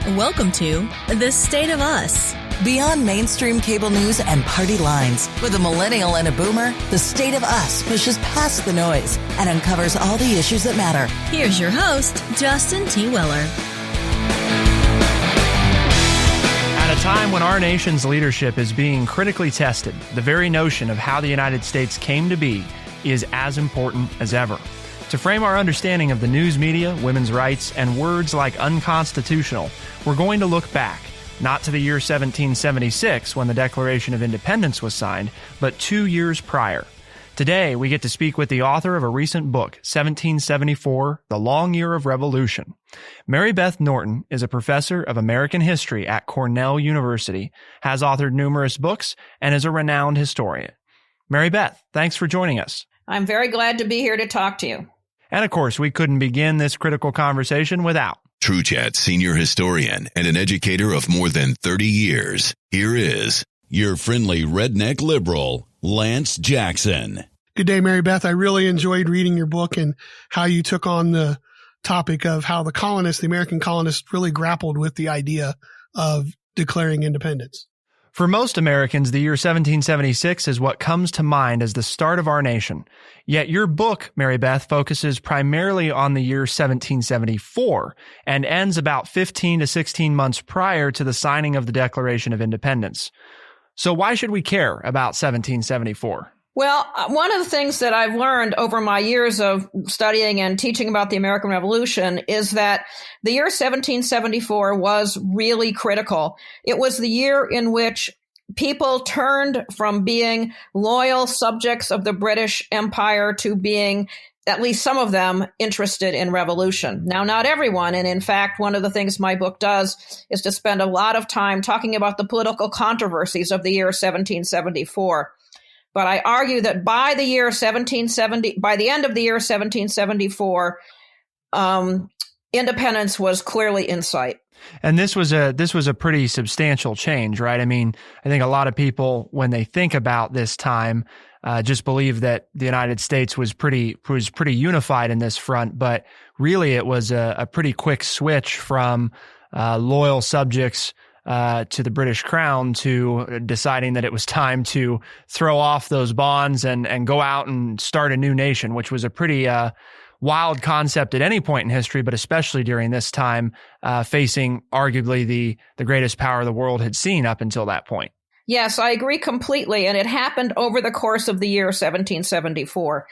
Welcome to The State of Us. Beyond mainstream cable news and party lines, with a millennial and a boomer, The State of Us pushes past the noise and uncovers all the issues that matter. Here's your host, Justin T. Weller. At a time when our nation's leadership is being critically tested, the very notion of how the United States came to be is as important as ever. To frame our understanding of the news media, women's rights, and words like unconstitutional, we're going to look back, not to the year 1776 when the Declaration of Independence was signed, but 2 years prior. Today, we get to speak with the author of a recent book, 1774, The Long Year of Revolution. Mary Beth Norton is a professor of American history at Cornell University, has authored numerous books, and is a renowned historian. Mary Beth, thanks for joining us. I'm very glad to be here to talk to you. And of course, we couldn't begin this critical conversation without True Chat senior historian and an educator of more than 30 years. Here is your friendly redneck liberal, Lance Jackson. Good day, Mary Beth. I really enjoyed reading your book and how you took on the topic of how the American colonists really grappled with the idea of declaring independence. For most Americans, the year 1776 is what comes to mind as the start of our nation. Yet your book, Mary Beth, focuses primarily on the year 1774 and ends about 15 to 16 months prior to the signing of the Declaration of Independence. So why should we care about 1774? Well, one of the things that I've learned over my years of studying and teaching about the American Revolution is that the year 1774 was really critical. It was the year in which people turned from being loyal subjects of the British Empire to being, at least some of them, interested in revolution. Now, not everyone. And in fact, one of the things my book does is to spend a lot of time talking about the political controversies of the year 1774. But I argue that by the end of the year 1774, independence was clearly in sight. And this was a pretty substantial change, right? I mean, I think a lot of people, when they think about this time, just believe that the United States was pretty unified in this front, but really it was a pretty quick switch from loyal subjects to the British Crown to deciding that it was time to throw off those bonds and go out and start a new nation, which was a pretty wild concept at any point in history, but especially during this time, facing arguably the greatest power the world had seen up until that point. Yes, I agree completely. And it happened over the course of the year 1774.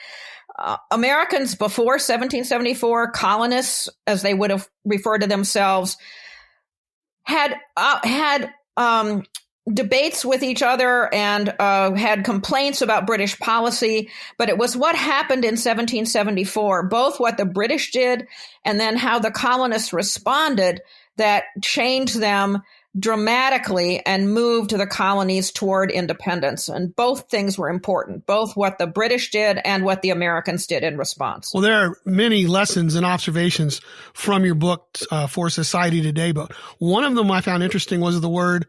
Americans before 1774, colonists, as they would have referred to themselves, had debates with each other and had complaints about British policy, but it was what happened in 1774, both what the British did and then how the colonists responded, that changed them dramatically and moved the colonies toward independence. And both things were important, both what the British did and what the Americans did in response. Well, there are many lessons and observations from your book for society today, but one of them I found interesting was the word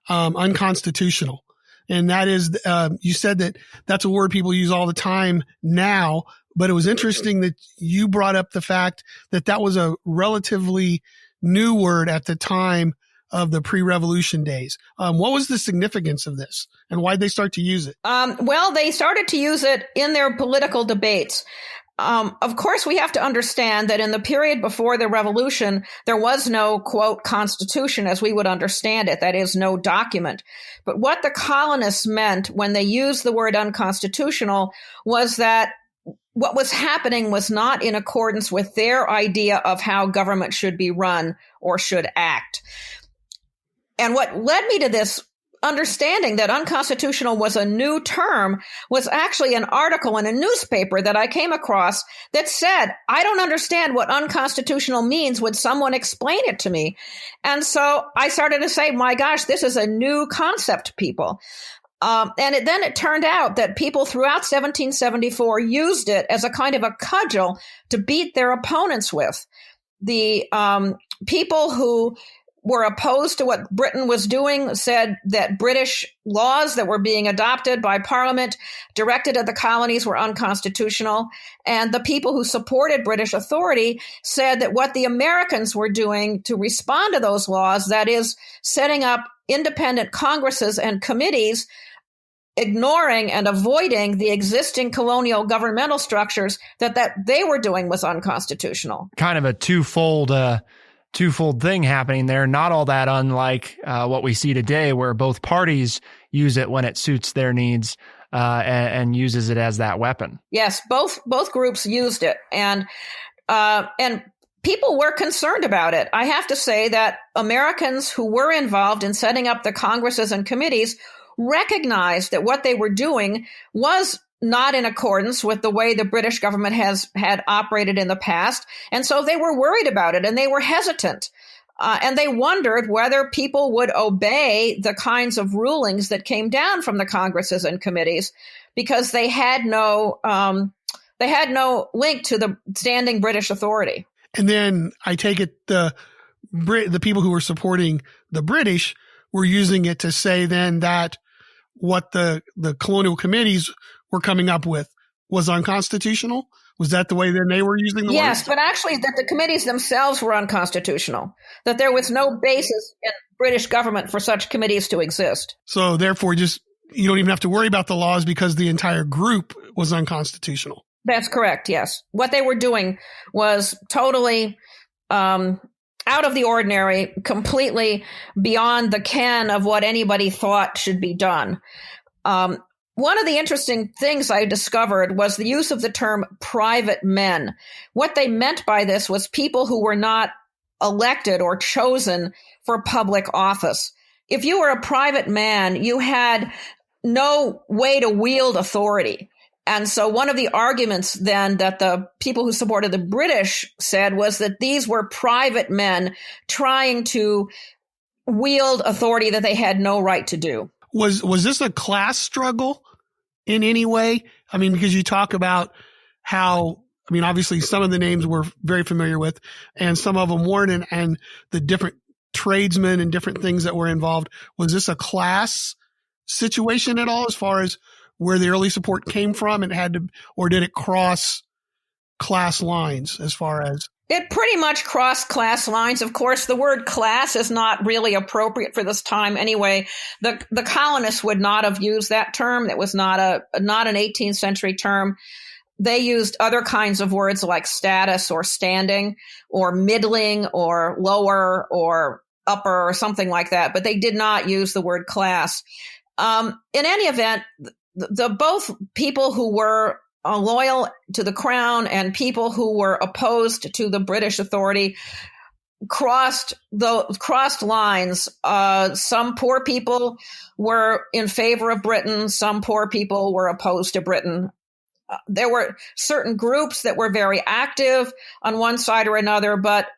unconstitutional. And that is, you said that that's a word people use all the time now, but it was interesting that you brought up the fact that that was a relatively new word at the time of the pre-revolution days. What was the significance of this and why did they start to use it? Well, they started to use it in their political debates. Of course, we have to understand that in the period before the revolution, there was no, quote, constitution as we would understand it. That is, no document. But what the colonists meant when they used the word unconstitutional was that what was happening was not in accordance with their idea of how government should be run or should act. And what led me to this understanding that unconstitutional was a new term was actually an article in a newspaper that I came across that said, I don't understand what unconstitutional means. Would someone explain it to me? And so I started to say, my gosh, this is a new concept, people. And then it turned out that people throughout 1774 used it as a kind of a cudgel to beat their opponents with. The people who were opposed to what Britain was doing, said that British laws that were being adopted by Parliament directed at the colonies were unconstitutional. And the people who supported British authority said that what the Americans were doing to respond to those laws, that is, setting up independent congresses and committees, ignoring and avoiding the existing colonial governmental structures, that they were doing was unconstitutional. Kind of a twofold thing happening there, not all that unlike what we see today, where both parties use it when it suits their needs and uses it as that weapon. Yes, both groups used it, and people were concerned about it. I have to say that Americans who were involved in setting up the congresses and committees recognized that what they were doing was not in accordance with the way the British government had operated in the past. And so they were worried about it and they were hesitant. And they wondered whether people would obey the kinds of rulings that came down from the congresses and committees, because they had no link to the standing British authority. And then I take it the people who were supporting the British were using it to say then that what the colonial committees were coming up with was unconstitutional? Was that the way that they were using the Yes, words? but actually that the committees themselves were unconstitutional, that there was no basis in British government for such committees to exist. So therefore, you don't even have to worry about the laws because the entire group was unconstitutional. That's correct, yes. What they were doing was totally out of the ordinary, completely beyond the ken of what anybody thought should be done. One of the interesting things I discovered was the use of the term private men. What they meant by this was people who were not elected or chosen for public office. If you were a private man, you had no way to wield authority. And so one of the arguments then that the people who supported the British said was that these were private men trying to wield authority that they had no right to do. Was this a class struggle in any way? I mean, because you talk about how, I mean, obviously some of the names we're very familiar with and some of them weren't, and the different tradesmen and different things that were involved. Was this a class situation at all as far as where the early support came from and or did it cross class lines as far as? It pretty much crossed class lines. Of course, the word class is not really appropriate for this time anyway. The colonists would not have used that term. It was not an 18th century term. They used other kinds of words like status or standing or middling or lower or upper or something like that, but they did not use the word class. In any event, both people who were loyal to the crown and people who were opposed to the British authority crossed lines. Some poor people were in favor of Britain. Some poor people were opposed to Britain. There were certain groups that were very active on one side or another, but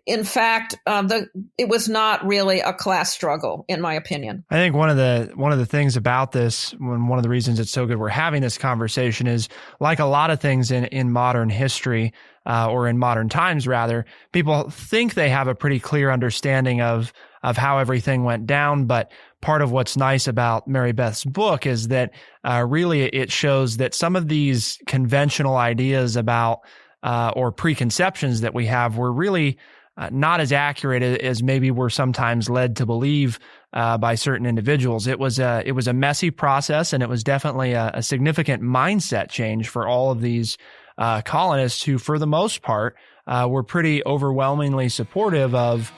in fact, it was not really a class struggle, in my opinion. I think one of the things about this, one of the reasons it's so good we're having this conversation, is like a lot of things in modern history, or in modern times rather, people think they have a pretty clear understanding of how everything went down. But part of what's nice about Mary Beth's book is that really it shows that some of these conventional ideas about or preconceptions that we have were really not as accurate as maybe we're sometimes led to believe by certain individuals. It was a messy process, and it was definitely a significant mindset change for all of these colonists who, for the most part, were pretty overwhelmingly supportive of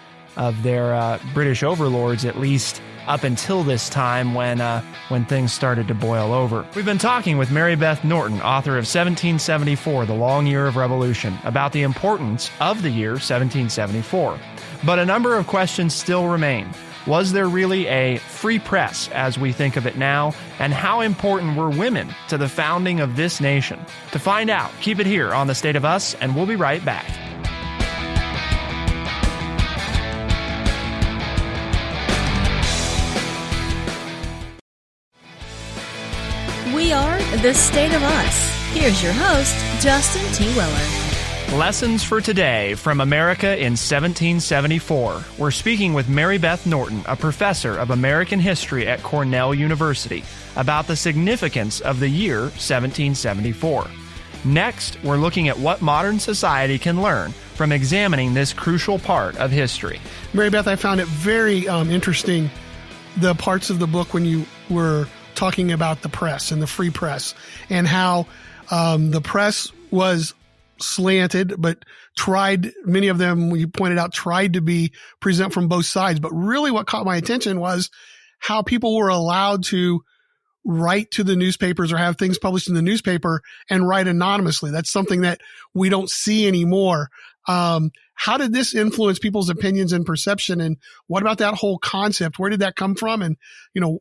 their British overlords, at least up until this time when things started to boil over. We've been talking with Mary Beth Norton, author of 1774, The Long Year of Revolution, about the importance of the year 1774. But a number of questions still remain. Was there really a free press as we think of it now? And how important were women to the founding of this nation? To find out, keep it here on The State of Us, and we'll be right back. We are The State of Us. Here's your host, Justin T. Weller. Lessons for Today from America in 1774. We're speaking with Mary Beth Norton, a professor of American history at Cornell University, about the significance of the year 1774. Next, we're looking at what modern society can learn from examining this crucial part of history. Mary Beth, I found it very interesting, the parts of the book when you were talking about the press and the free press, and how the press was slanted, but many of them, you pointed out, tried to be present from both sides. But really what caught my attention was how people were allowed to write to the newspapers or have things published in the newspaper and write anonymously. That's something that we don't see anymore. How did this influence people's opinions and perception? And what about that whole concept? Where did that come from? And,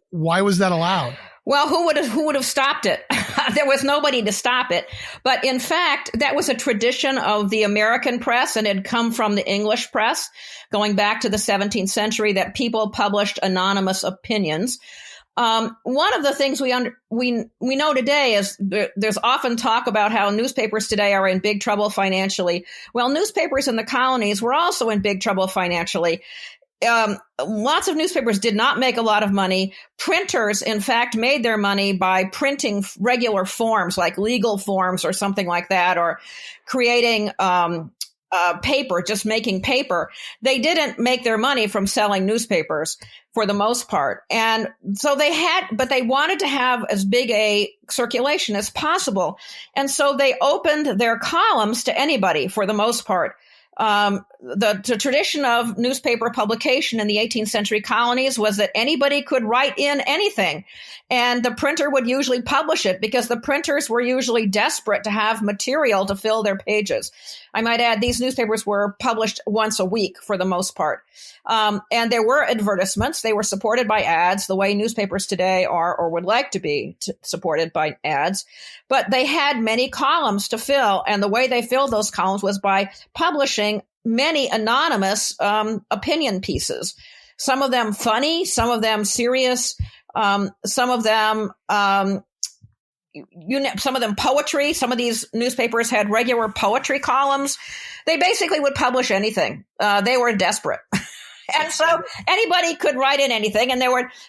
why was that allowed? Well, who would have stopped it? There was nobody to stop it. But in fact, that was a tradition of the American press, and it had come from the English press going back to the 17th century, that people published anonymous opinions. One of the things we know today is there's often talk about how newspapers today are in big trouble financially. Well, newspapers in the colonies were also in big trouble financially. Lots of newspapers did not make a lot of money. Printers, in fact, made their money by printing regular forms like legal forms or something like that, or creating paper, just making paper. They didn't make their money from selling newspapers for the most part. And so but they wanted to have as big a circulation as possible. And so they opened their columns to anybody for the most part. The tradition of newspaper publication in the 18th century colonies was that anybody could write in anything, and the printer would usually publish it because the printers were usually desperate to have material to fill their pages. I might add, these newspapers were published once a week for the most part. And there were advertisements. They were supported by ads, the way newspapers today are or would like to be supported by ads. But they had many columns to fill, and the way they filled those columns was by publishing many anonymous opinion pieces. Some of them funny, some of them serious, some of them some of them poetry. Some of these newspapers had regular poetry columns. They basically would publish anything. They were desperate. And so anybody could write in anything. And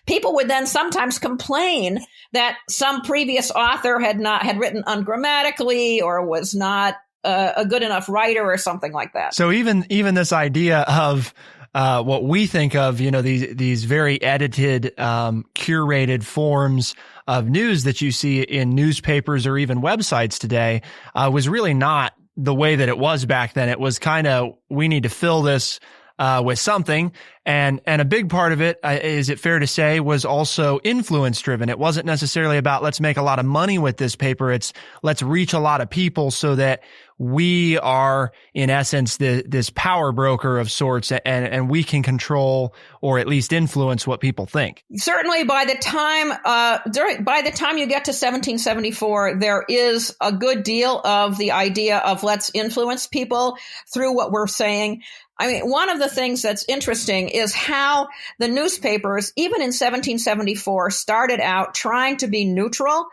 people would then sometimes complain that some previous author had written ungrammatically or was not a good enough writer or something like that. So even this idea of what we think of, these very edited, curated forms of news that you see in newspapers or even websites today, was really not the way that it was back then. It was kind of, we need to fill this with something. And a big part of it, is it fair to say, was also influence driven. It wasn't necessarily about let's make a lot of money with this paper. It's let's reach a lot of people so that we are, in essence, this power broker of sorts, and we can control or at least influence what people think. Certainly, by the time you get to 1774, there is a good deal of the idea of let's influence people through what we're saying. I mean, one of the things that's interesting is how the newspapers, even in 1774, started out trying to be neutral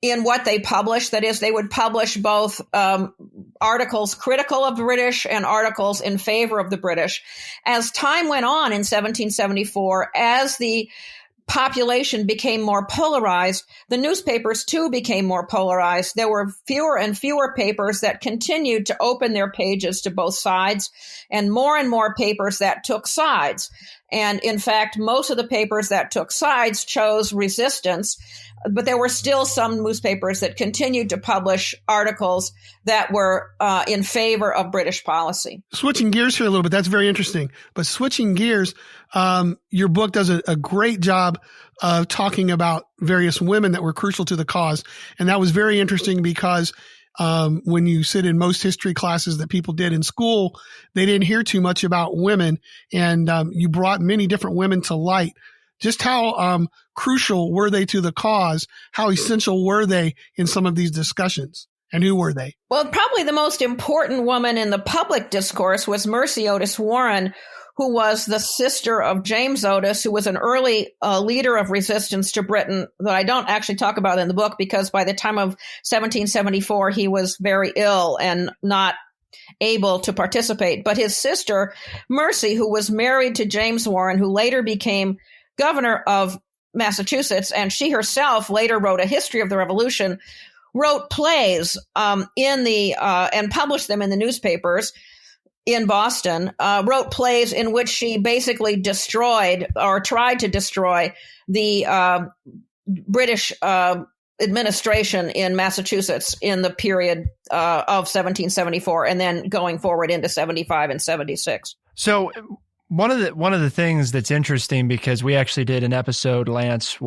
in what they published. That is, they would publish both articles critical of the British and articles in favor of the British. As time went on in 1774, as the population became more polarized, the newspapers too became more polarized. There were fewer and fewer papers that continued to open their pages to both sides, and more papers that took sides. And in fact, most of the papers that took sides chose resistance, but there were still some newspapers that continued to publish articles that were in favor of British policy. Switching gears here a little bit, that's very interesting. But switching gears, your book does a great job of talking about various women that were crucial to the cause. And that was very interesting because when you sit in most history classes that people did in school, they didn't hear too much about women. And you brought many different women to light. Just how crucial were they to the cause? How essential were they in some of these discussions? And who were they? Well, probably the most important woman in the public discourse was Mercy Otis Warren, who was the sister of James Otis, who was an early leader of resistance to Britain that I don't actually talk about in the book because by the time of 1774, he was very ill and not able to participate. But his sister, Mercy, who was married to James Warren, who later became governor of Massachusetts, and she herself later wrote a history of the Revolution, wrote plays and published them in the newspapers in Boston, wrote plays in which she basically destroyed or tried to destroy the British administration in Massachusetts in the period of 1774 and then going forward into 75 and 76. So one of the things that's interesting, because we actually did an episode, Lance,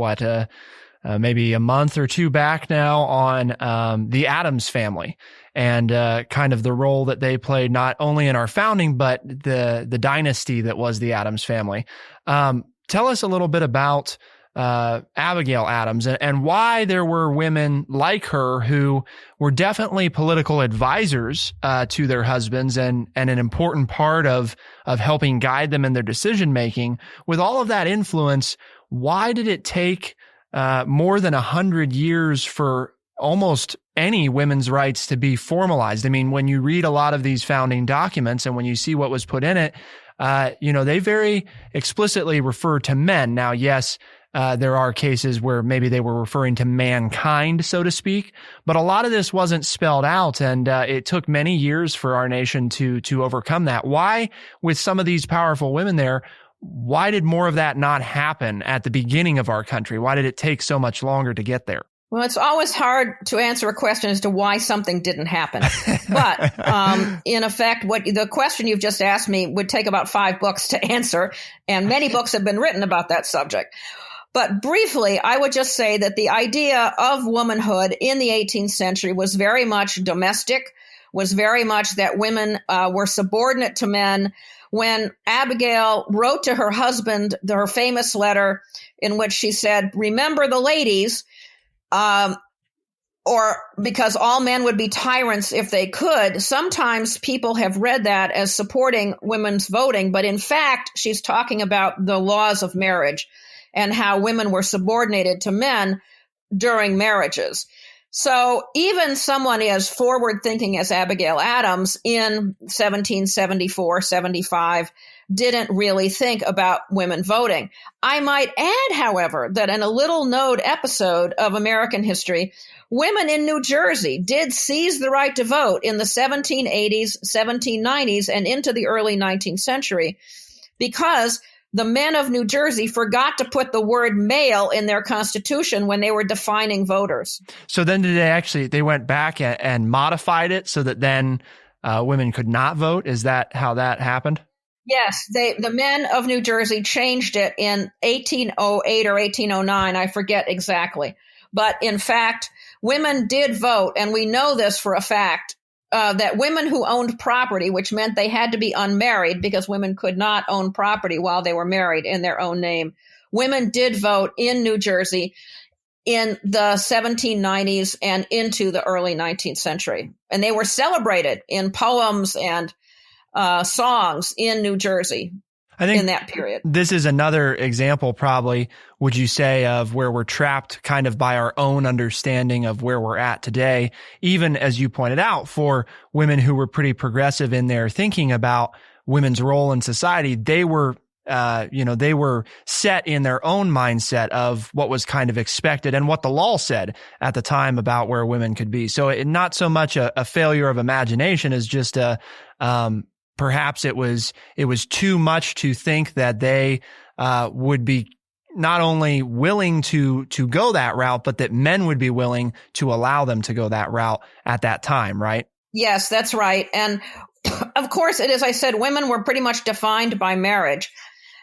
maybe a month or two back now, on the Adams family and kind of the role that they played not only in our founding, but the dynasty that was the Adams family. Tell us a little bit about Abigail Adams and why there were women like her who were definitely political advisors to their husbands and an important part of helping guide them in their decision making. With all of that influence, why did it take more than 100 years for almost any women's rights to be formalized? I mean, when you read a lot of these founding documents and when you see what was put in it, they very explicitly refer to men. Now, yes, there are cases where maybe they were referring to mankind, so to speak, but a lot of this wasn't spelled out, and it took many years for our nation to overcome that. Why, with some of these powerful women there, why did more of that not happen at the beginning of our country? Why did it take so much longer to get there? Well, it's always hard to answer a question as to why something didn't happen. But in effect, the question you've just asked me would take about 5 books to answer, and many books have been written about that subject. But briefly, I would just say that the idea of womanhood in the 18th century was very much domestic, was very much that women were subordinate to men. When Abigail wrote to her husband her famous letter in which she said, "Remember the ladies," or because all men would be tyrants if they could. Sometimes people have read that as supporting women's voting, but in fact, she's talking about the laws of marriage and how women were subordinated to men during marriages. So even someone as forward-thinking as Abigail Adams in 1774, 75 didn't really think about women voting. I might add, however, that in a little known episode of American history, women in New Jersey did seize the right to vote in the 1780s, 1790s, and into the early 19th century because the men of New Jersey forgot to put the word male in their constitution when they were defining voters. So then they went back and modified it so that then women could not vote? Is that how that happened? Yes, the men of New Jersey changed it in 1808 or 1809. I forget exactly. But in fact, women did vote, and we know this for a fact, that women who owned property, which meant they had to be unmarried because women could not own property while they were married in their own name. Women did vote in New Jersey in the 1790s and into the early 19th century. And they were celebrated in poems and songs in New Jersey. I think in that period. This is another example, probably, would you say, of where we're trapped kind of by our own understanding of where we're at today. Even as you pointed out, for women who were pretty progressive in their thinking about women's role in society, they were, they were set in their own mindset of what was kind of expected and what the law said at the time about where women could be. So not so much a failure of imagination as just perhaps it was too much to think that they would be not only willing to go that route, but that men would be willing to allow them to go that route at that time, right? Yes, that's right. And of course, as I said, women were pretty much defined by marriage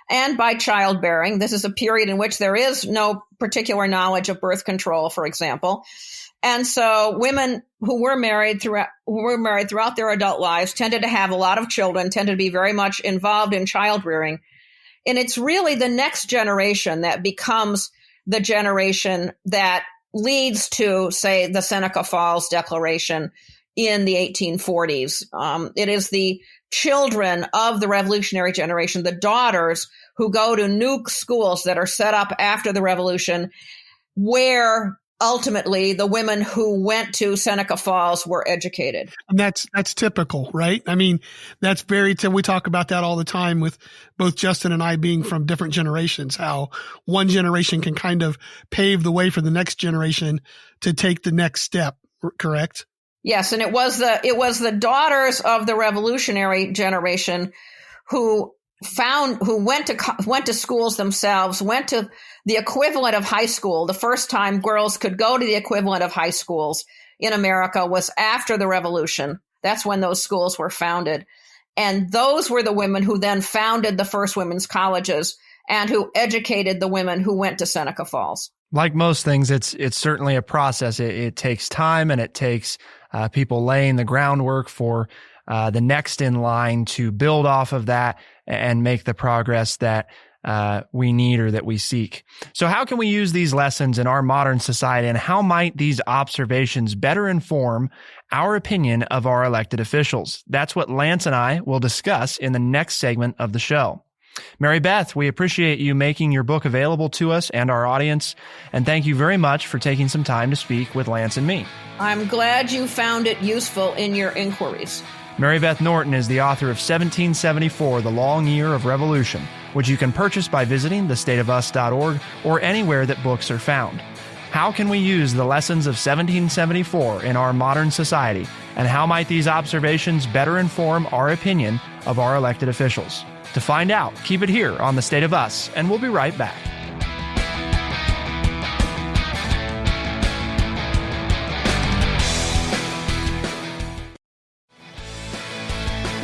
and by childbearing. This is a period in which there is no particular knowledge of birth control, for example. And so women who were married throughout their adult lives tended to have a lot of children, tended to be very much involved in child rearing. And it's really the next generation that becomes the generation that leads to, say, the Seneca Falls Declaration in the 1840s. It is the children of the revolutionary generation, the daughters who go to new schools that are set up after the revolution, where ultimately the women who went to Seneca Falls were educated. And that's typical, right? I mean, that's we talk about that all the time with both Justin and I being from different generations, how one generation can kind of pave the way for the next generation to take the next step, correct? Yes, and it was the daughters of the revolutionary generation who went to schools themselves, went to the equivalent of high school. The first time girls could go to the equivalent of high schools in America was after the revolution. That's when those schools were founded. And those were the women who then founded the first women's colleges and who educated the women who went to Seneca Falls. Like most things, it's certainly a process. It takes time, and it takes people laying the groundwork for the next in line to build off of that and make the progress that we need or that we seek. So how can we use these lessons in our modern society, and how might these observations better inform our opinion of our elected officials? That's what Lance and I will discuss in the next segment of the show. Mary Beth, we appreciate you making your book available to us and our audience, and thank you very much for taking some time to speak with Lance and me. I'm glad you found it useful in your inquiries. Mary Beth Norton is the author of 1774, The Long Year of Revolution, which you can purchase by visiting thestateofus.org or anywhere that books are found. How can we use the lessons of 1774 in our modern society, and how might these observations better inform our opinion of our elected officials? To find out, keep it here on The State of Us, and we'll be right back.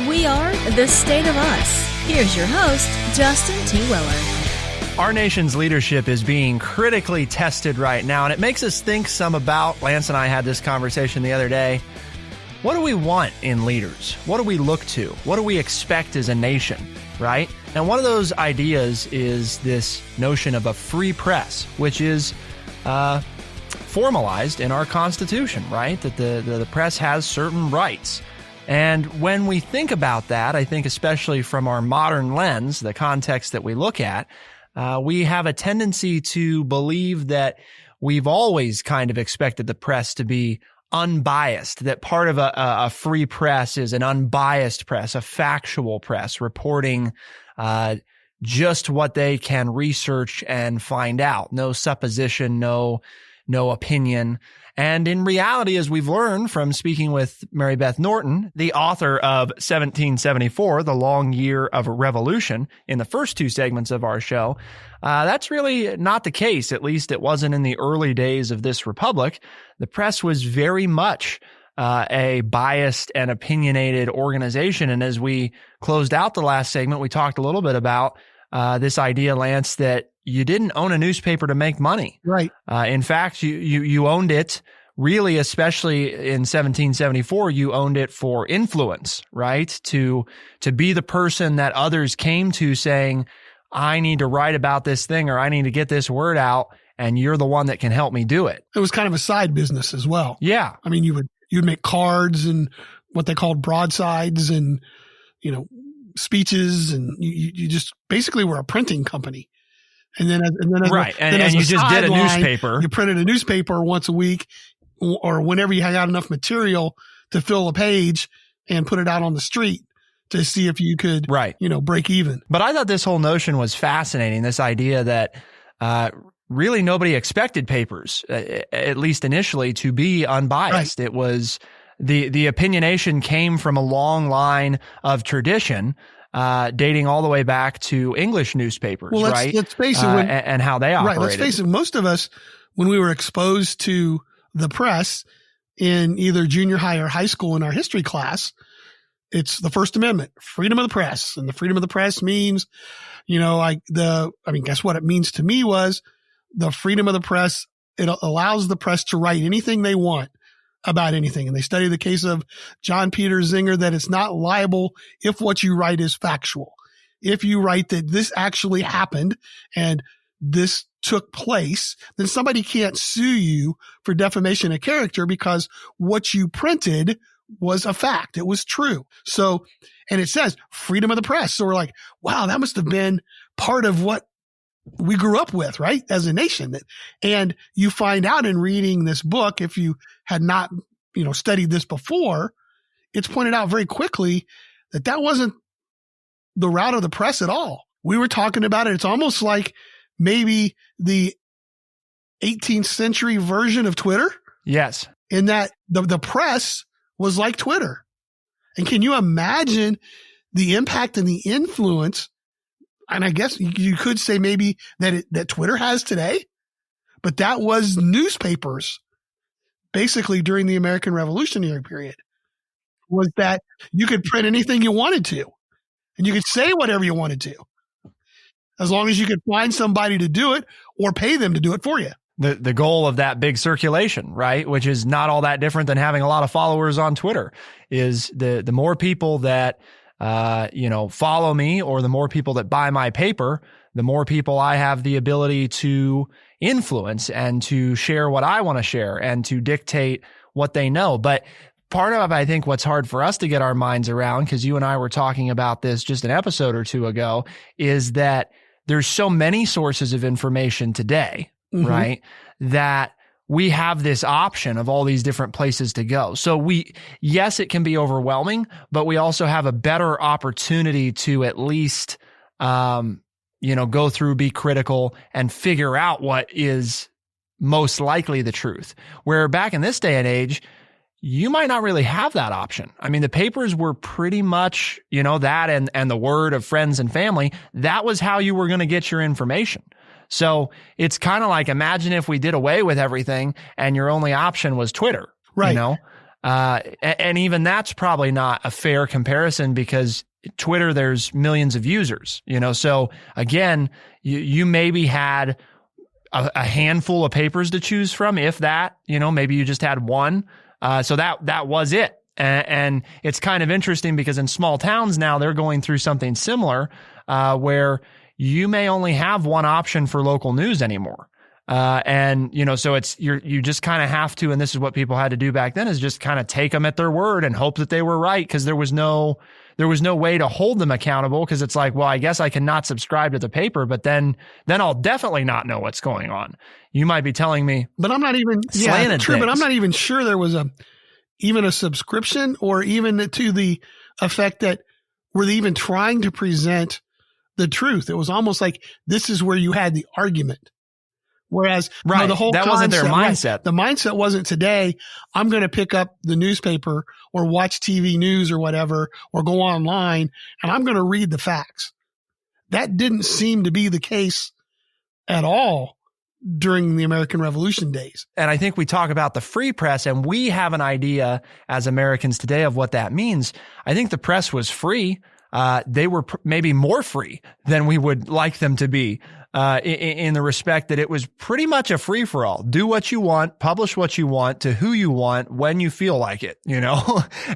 We are The State of Us. Here's your host, Justin T. Weller. Our nation's leadership is being critically tested right now, and it makes us think some about, Lance and I had this conversation the other day, what do we want in leaders? What do we look to? What do we expect as a nation, right? And one of those ideas is this notion of a free press, which is formalized in our Constitution, right? That the press has certain rights. And when we think about that, I think especially from our modern lens, the context that we look at, we have a tendency to believe that we've always kind of expected the press to be unbiased, that part of a free press is an unbiased press, a factual press, reporting just what they can research and find out. No supposition, no opinion. And in reality, as we've learned from speaking with Mary Beth Norton, the author of 1774, The Long Year of Revolution, in the first two segments of our show, that's really not the case. At least it wasn't in the early days of this republic. The press was very much a biased and opinionated organization. And as we closed out the last segment, we talked a little bit about this idea, Lance, that you didn't own a newspaper to make money. Right. In fact, you owned it really, especially in 1774, you owned it for influence, right? To be the person that others came to saying, I need to write about this thing, or I need to get this word out, and you're the one that can help me do it. It was kind of a side business as well. Yeah. I mean, you'd make cards and what they called broadsides and, speeches, and you just basically were a printing company. And then right. And you just did a newspaper. You printed a newspaper once a week or whenever you had got enough material to fill a page and put it out on the street to see if you could, break even. But I thought this whole notion was fascinating, this idea that really nobody expected papers, at least initially, to be unbiased. Right. It was the opinionation came from a long line of tradition, dating all the way back to English newspapers, right? Let's face it. And how they operated. Right. Let's face it. Most of us, when we were exposed to the press in either junior high or high school in our history class, it's the First Amendment, freedom of the press. And the freedom of the press means, guess what it means to me was the freedom of the press. It allows the press to write anything they want about anything. And they study the case of John Peter Zinger, that it's not liable if what you write is factual. If you write that this actually happened and this took place, then somebody can't sue you for defamation of character because what you printed was a fact. It was true. So, and it says freedom of the press. So we're like, wow, that must have been part of what we grew up with, right? As a nation. And you find out in reading this book, if you had not, studied this before, it's pointed out very quickly that wasn't the route of the press at all. We were talking about it. It's almost like maybe the 18th century version of Twitter. Yes. In that the press was like Twitter. And can you imagine the impact and the influence? And I guess you could say maybe that Twitter has today, but that was newspapers basically during the American Revolutionary period, was that you could print anything you wanted to and you could say whatever you wanted to, as long as you could find somebody to do it or pay them to do it for you. The goal of that big circulation, right, which is not all that different than having a lot of followers on Twitter, is the more people that follow me, or the more people that buy my paper, the more people I have the ability to influence and to share what I want to share and to dictate what they know. But part of, I think, what's hard for us to get our minds around, because you and I were talking about this just an episode or two ago, is that there's so many sources of information today, right, that we have this option of all these different places to go. So yes, it can be overwhelming, but we also have a better opportunity to at least, go through, be critical, and figure out what is most likely the truth. Where back in this day and age, you might not really have that option. I mean, the papers were pretty much, that and the word of friends and family. That was how you were going to get your information. So it's kind of like, imagine if we did away with everything and your only option was Twitter, right? And even that's probably not a fair comparison, because Twitter, there's millions of users, so again, you maybe had a handful of papers to choose from, if that, maybe you just had one. So that was it. And it's kind of interesting, because in small towns now, they're going through something similar, where you may only have one option for local news anymore. So you just kind of have to, and this is what people had to do back then, is just kind of take them at their word and hope that they were right, because there was no way to hold them accountable, because it's like, well, I guess I cannot subscribe to the paper, but then I'll definitely not know what's going on. You might be telling me, but I'm not even but I'm not even sure there was even a subscription, or even to the effect that were they even trying to present the truth. It was almost like this is where you had the argument. Whereas the whole that wasn't their mindset. Right, the mindset wasn't, today I'm going to pick up the newspaper or watch TV news or whatever, or go online and I'm going to read the facts. That didn't seem to be the case at all during the American Revolution days. And I think we talk about the free press, and we have an idea as Americans today of what that means. I think the press was free. They were maybe more free than we would like them to be, in the respect that it was pretty much a free for all. Do what you want, publish what you want, to who you want, when you feel like it,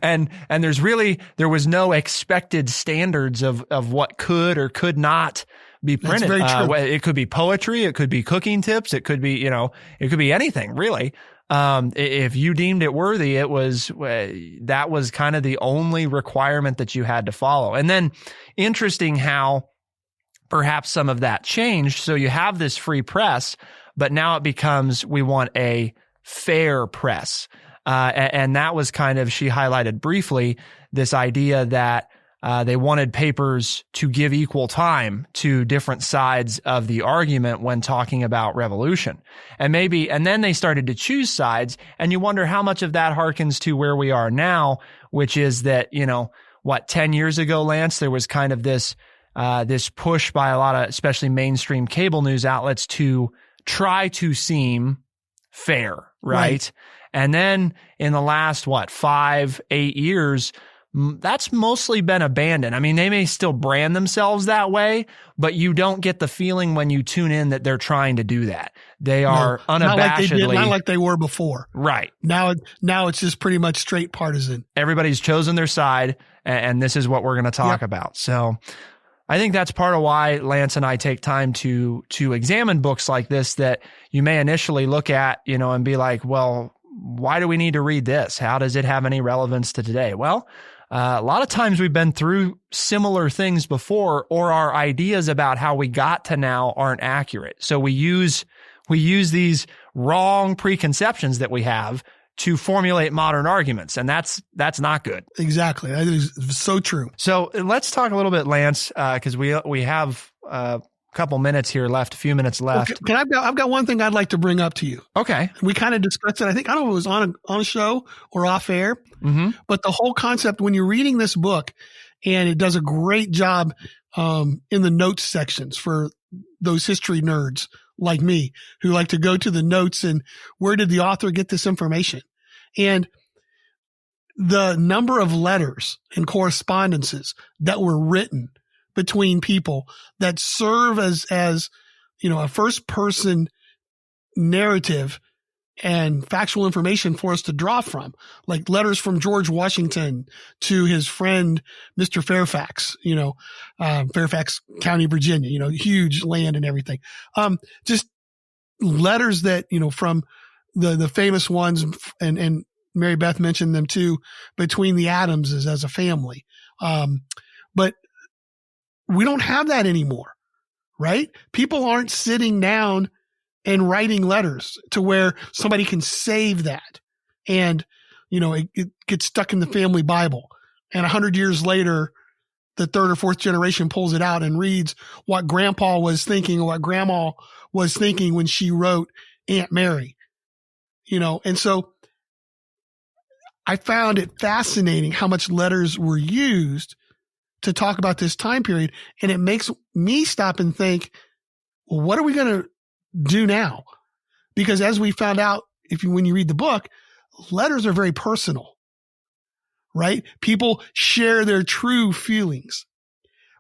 and there was no expected standards of what could or could not be printed. That's very true. It could be poetry, it could be cooking tips, it could be, it could be anything really. If you deemed it worthy, that was kind of the only requirement that you had to follow. And then interesting how perhaps some of that changed. So you have this free press, but now it becomes, we want a fair press. And that was kind of, she highlighted briefly this idea that they wanted papers to give equal time to different sides of the argument when talking about revolution. And then they started to choose sides, and you wonder how much of that harkens to where we are now, which is that, 10 years ago, Lance, there was kind of this push by a lot of, especially mainstream cable news outlets, to try to seem fair, right? And then in the last, 5-8 years, that's mostly been abandoned. I mean, they may still brand themselves that way, but you don't get the feeling when you tune in that they're trying to do that. They are unabashedly. Not like they were before. Right. Now it's just pretty much straight partisan. Everybody's chosen their side, and this is what we're going to talk about. So I think that's part of why Lance and I take time to examine books like this that you may initially look at, and be like, well, why do we need to read this? How does it have any relevance to today? Well, a lot of times we've been through similar things before, or our ideas about how we got to now aren't accurate. So we use these wrong preconceptions that we have to formulate modern arguments, and that's not good. Exactly. That is so true. So let's talk a little bit, Lance, because we have a couple minutes here left, a few minutes left. Okay. I've got one thing I'd like to bring up to you. Okay. We kind of discussed it. I don't know if it was on a show or off air, but the whole concept when you're reading this book, and it does a great job in the notes sections for those history nerds like me who like to go to the notes and where did the author get this information? And the number of letters and correspondences that were written between people that serve as a first person narrative and factual information for us to draw from, like letters from George Washington to his friend, Mr. Fairfax, Fairfax County, Virginia, huge land and everything. Just letters that, from the famous ones, and Mary Beth mentioned them too, between the Adamses as a family. But we don't have that anymore, right? People aren't sitting down and writing letters to where somebody can save that. And, it gets stuck in the family Bible. And 100 years later, the third or fourth generation pulls it out and reads what grandpa was thinking or what grandma was thinking when she wrote Aunt Mary, and so I found it fascinating how much letters were used to talk about this time period. And it makes me stop and think, well, what are we going to do now? Because as we found out, when you read the book, letters are very personal, right? People share their true feelings.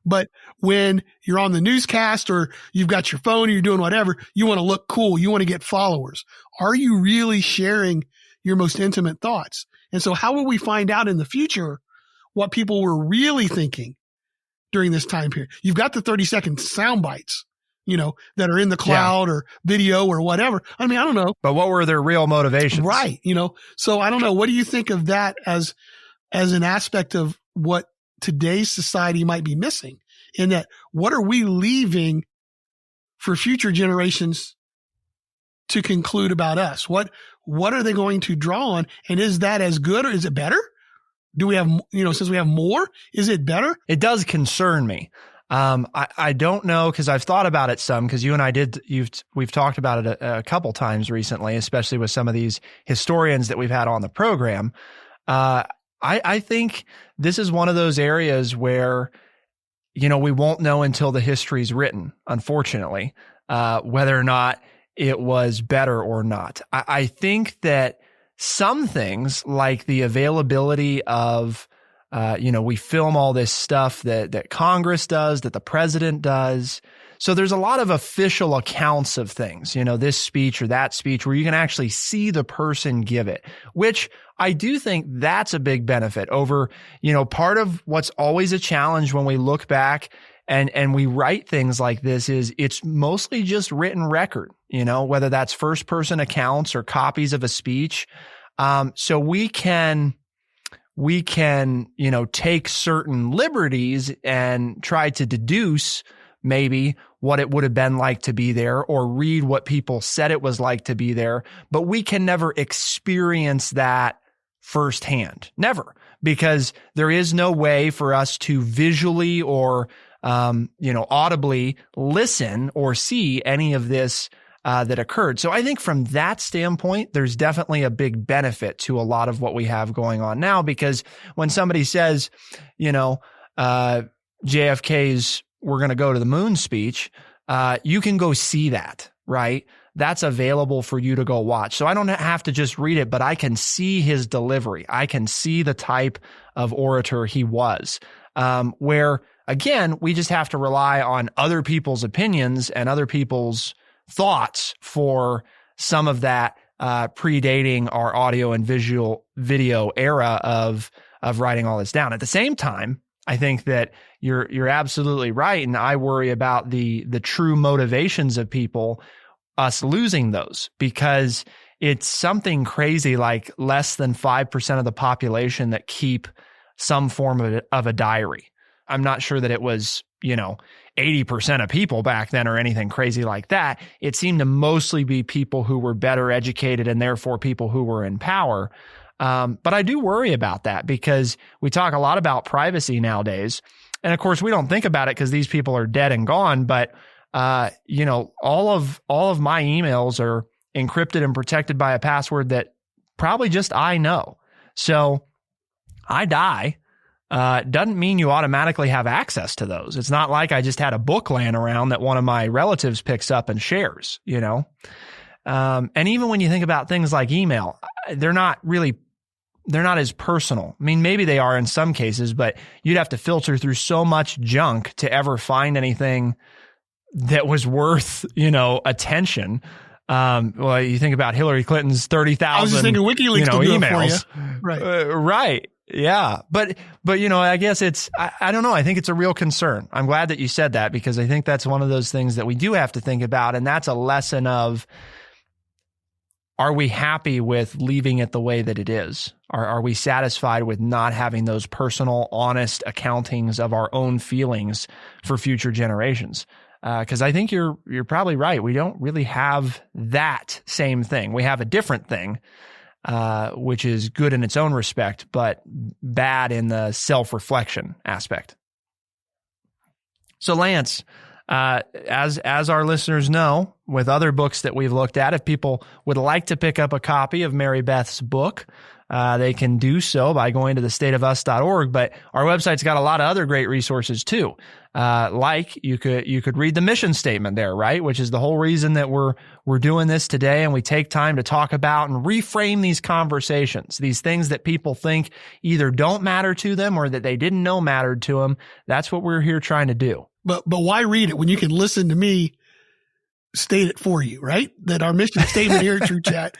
But when you're on the newscast or you've got your phone or you're doing whatever, you want to look cool. You want to get followers. Are you really sharing your most intimate thoughts? And so how will we find out in the future what people were really thinking during this time period? You've got the 30-second sound bites, that are in the cloud or video or whatever. I mean, I don't know. But what were their real motivations? Right. So I don't know. What do you think of that as an aspect of what today's society might be missing, in that what are we leaving for future generations to conclude about us? What are they going to draw on? And is that as good or is it better? Do we have, since we have more, is it better? It does concern me. I don't know, because I've thought about it some, because you and I we've talked about it a couple times recently, especially with some of these historians that we've had on the program. I think this is one of those areas where, we won't know until the history's written, unfortunately, whether or not it was better or not. I think that some things like the availability of, we film all this stuff that Congress does, that the president does. So there's a lot of official accounts of things, this speech or that speech, where you can actually see the person give it, which I do think that's a big benefit over, part of what's always a challenge when we look back and we write things like this is it's mostly just written record, whether that's first person accounts or copies of a speech. So we can, take certain liberties and try to deduce maybe what it would have been like to be there, or read what people said it was like to be there, but we can never experience that firsthand. Never, because there is no way for us to visually or, audibly listen or see any of this that occurred. So I think from that standpoint, there's definitely a big benefit to a lot of what we have going on now, because when somebody says, JFK's "we're going to go to the moon" speech, you can go see that, right? That's available for you to go watch. So I don't have to just read it, but I can see his delivery. I can see the type of orator he was, where again, we just have to rely on other people's opinions and other people's thoughts for some of that, predating our audio and video era of writing all this down. At the same time, I think that you're absolutely right. And I worry about the true motivations of people, us losing those, because it's something crazy like less than 5% of the population that keep some form of a diary. I'm not sure that it was, 80% of people back then or anything crazy like that. It seemed to mostly be people who were better educated and therefore people who were in power. But I do worry about that because we talk a lot about privacy nowadays. And of course, we don't think about it because these people are dead and gone. But, all of my emails are encrypted and protected by a password that probably just I know. So I die. Doesn't mean you automatically have access to those. It's not like I just had a book laying around that one of my relatives picks up and shares, And even when you think about things like email, they're not as personal. I mean, maybe they are in some cases, but you'd have to filter through so much junk to ever find anything that was worth, attention. Well, you think about Hillary Clinton's 30,000, I was just thinking WikiLeaks emails. Right. Right. Yeah. But, I guess I don't know. I think it's a real concern. I'm glad that you said that because I think that's one of those things that we do have to think about. And that's a lesson of, are we happy with leaving it the way that it is? Are we satisfied with not having those personal, honest accountings of our own feelings for future generations? Because I think you're probably right. We don't really have that same thing. We have a different thing, which is good in its own respect, but bad in the self-reflection aspect. So, Lance, as our listeners know, with other books that we've looked at, if people would like to pick up a copy of Mary Beth's book, they can do so by going to thestateofus.org. But our website's got a lot of other great resources too. Like you could read the mission statement there, right? Which is the whole reason that we're doing this today. And we take time to talk about and reframe these conversations, these things that people think either don't matter to them or that they didn't know mattered to them. That's what we're here trying to do. But why read it when you can listen to me state it for you, right? That our mission statement here at True Chat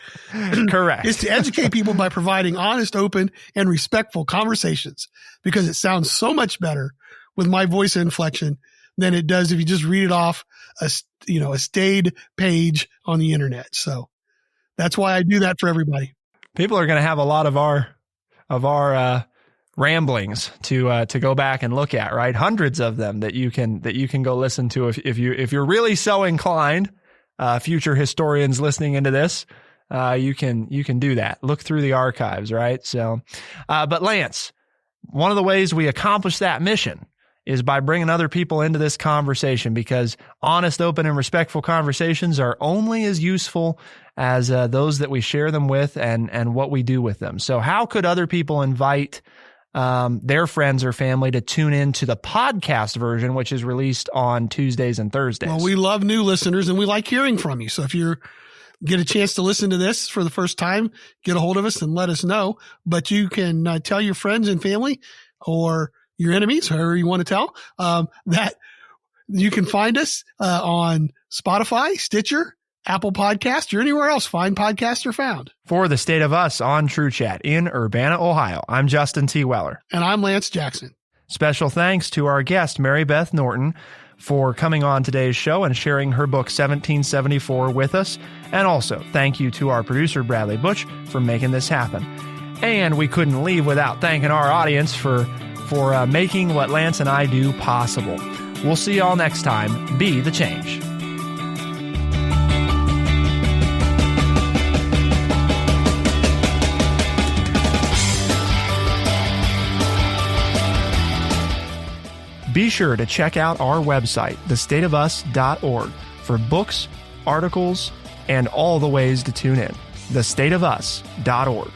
correct is to educate people by providing honest, open, and respectful conversations, because it sounds so much better with my voice inflection than it does if you just read it off a staid page on the internet. So that's why I do that for everybody. People are going to have a lot of our ramblings to go back and look at, right? Hundreds of them that you can go listen to if you're really so inclined. Future historians listening into this, you can do that. Look through the archives, right? So, but Lance, one of the ways we accomplish that mission is by bringing other people into this conversation, because honest, open, and respectful conversations are only as useful as those that we share them with and what we do with them. So how could other people invite their friends or family to tune in to the podcast version, which is released on Tuesdays and Thursdays? Well, we love new listeners and we like hearing from you. So if you get a chance to listen to this for the first time, get a hold of us and let us know. But you can tell your friends and family or your enemies, however you want to tell, that you can find us on Spotify, Stitcher, Apple Podcast, or anywhere else fine podcasts are found. For the State of Us on True Chat in Urbana, Ohio, I'm Justin T. Weller. And I'm Lance Jackson. Special thanks to our guest, Mary Beth Norton, for coming on today's show and sharing her book 1774 with us. And also, thank you to our producer, Bradley Butch, for making this happen. And we couldn't leave without thanking our audience for making what Lance and I do possible. We'll see y'all next time. Be the change. Be sure to check out our website, thestateofus.org, for books, articles, and all the ways to tune in. thestateofus.org.